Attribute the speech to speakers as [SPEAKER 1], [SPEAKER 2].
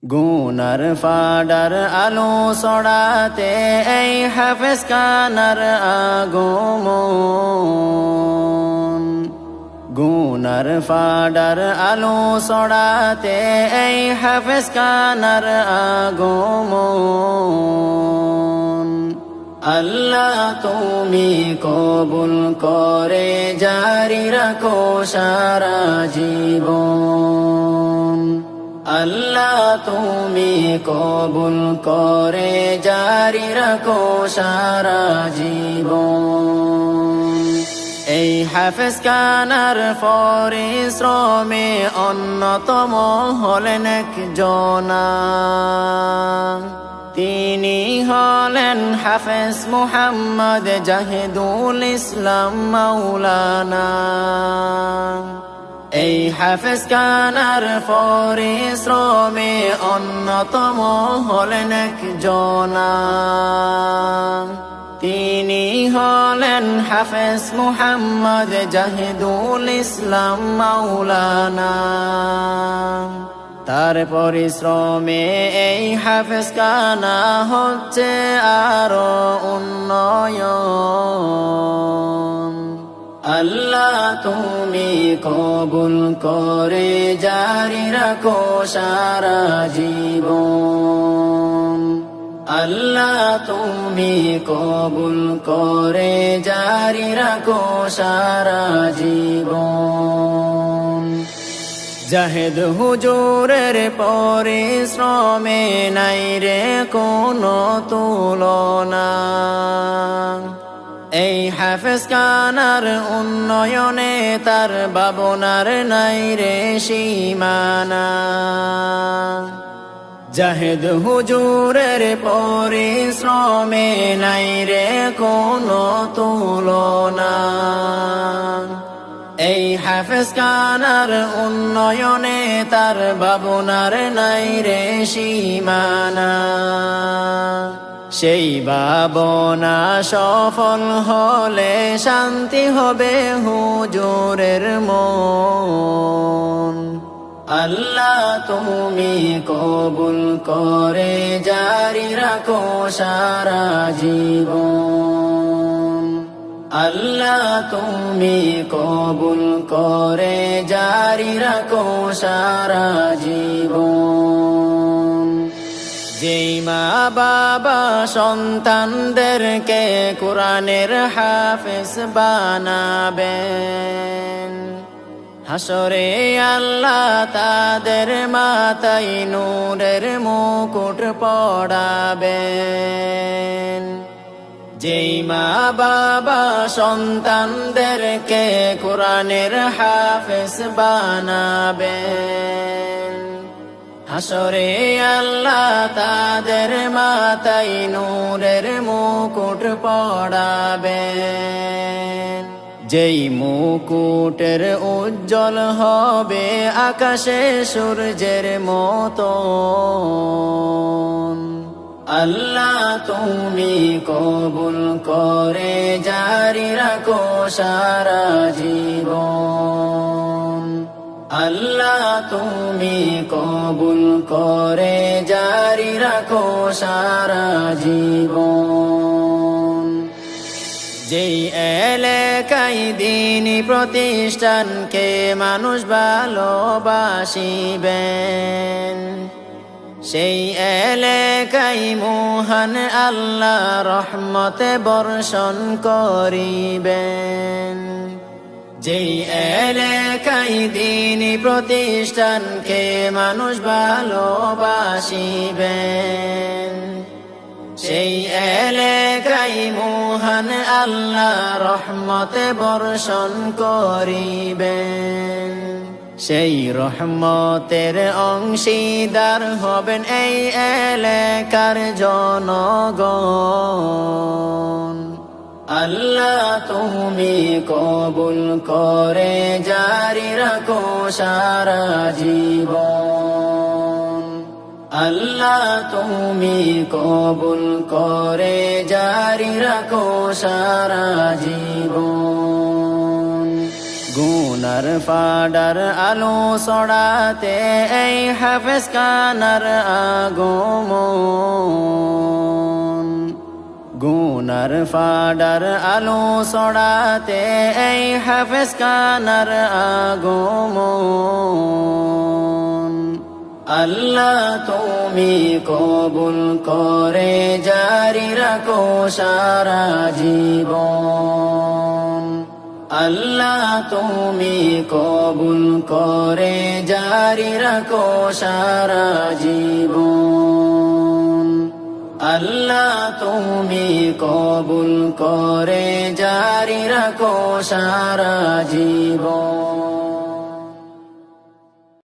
[SPEAKER 1] গুনার ফাডার আলো ছড়াতে এই হাফেজ খানার আগমন। গুনার ফাডার আলো ছড়াতে এই হাফেজ খানার আগমন। আল্লাহ তুমি কবুল করে জারি রাখো সারা জীবন। আল্লাহ তুমি কবুল করে জারি রাখো সারা জীবন। এই হাফেজ খানার পরিশ্রমে অন্যতম হলেন একজনা, তিনি হলেন হাফেজ মুহাম্মদ জাহিদুল ইসলাম মাওলানা। এই হাফেজ খানার পরিশ্রমে অন্যতম হলেন একজনা, তিনি হলেন হাফেজ মুহাম্মদ জাহিদুল ইসলাম মাওলানা। তার পরিশ্রমে এই হাফেজ খানা হচ্ছে আরো উন্নয়ন। আল্লাহ তুমি কবুল করে জারি রাখো সারা জীবন। আল্লাহ তুমি কবুল করে জারি রাখো সারা জীবন। জাহেদ হুজুরের পরিশ্রমে নাই রে কোনো তুলনা, এই হাফেজ খানার উন্নয়নে তার ভাবনার নাই রে সীমানা। জাহেদ হুজুরের পরিশ্রমে নাই রে কোনো তুলনা, এই হাফেজ খানার উন্নয়নে তার ভাবনার নাই রে সীমানা। সেই ভাবনা সফল হলে শান্তি হবে হুজুরের মন। আল্লাহ তুমি কবুল করে জারি রাখো সারা জীবন। আল্লাহ তুমি কবুল করে জারি রাখো সারা জীবন। যেই মা বাবা সন্তানদেরকে কোরআনের হাফেজ বানাবেন, হাসরে আল্লাহ তাদের মাথায় নূরের মুকুট পড়াবেন। যেই মা বাবা সন্তানদেরকে কোরআনের হাফেজ বানাবেন, হাসরে আল্লাহ তাদের মাথায় নূরের মুকুট পড়াবেন। যেই মুকুটের উজ্জ্বল হবে আকাশে সূর্যের মতন। আল্লাহ তুমি কবুল করে জারি রাখো সারা জীবন। আল্লাহ তুমি কবুল করে জারি রাখো সারা জীবন। যেই এলাকায় দ্বীনি প্রতিষ্ঠানকে মানুষ ভালোবাসিবেন, সেই এলাকায় মহান আল্লাহ রহমতে বর্ষণ করিবেন। যেই এলাকায় দ্বীনি প্রতিষ্ঠানকে মানুষ ভালোবাসিবেন, সেই এলাকায় মহান আল্লাহ রহমতে বর্ষণ করিবেন। সেই রহমতের অংশীদার হবেন এই এলাকার জনগণ। আল্লাহ তুমি কবুল করে জারি রাখো সারা জীবন। আল্লাহ তুমি কবুল করে জারি রাখো সারা জীবন। গুণ গুনার ফাডার আলো ছড়াতে এই হাফেজ খানার আগমন গুনার ফাডার আলো ছড়াতে এই হাফেজ খানার আগমন আল্লাহ তুমি কবুল করে জারি রাখো সারা জীবন আল্লাহ তুমি কবুল করে জারি রাখো সারা জীবন আল্লাহ তুমি কবুল করে জারি রাখো সারা জীবন।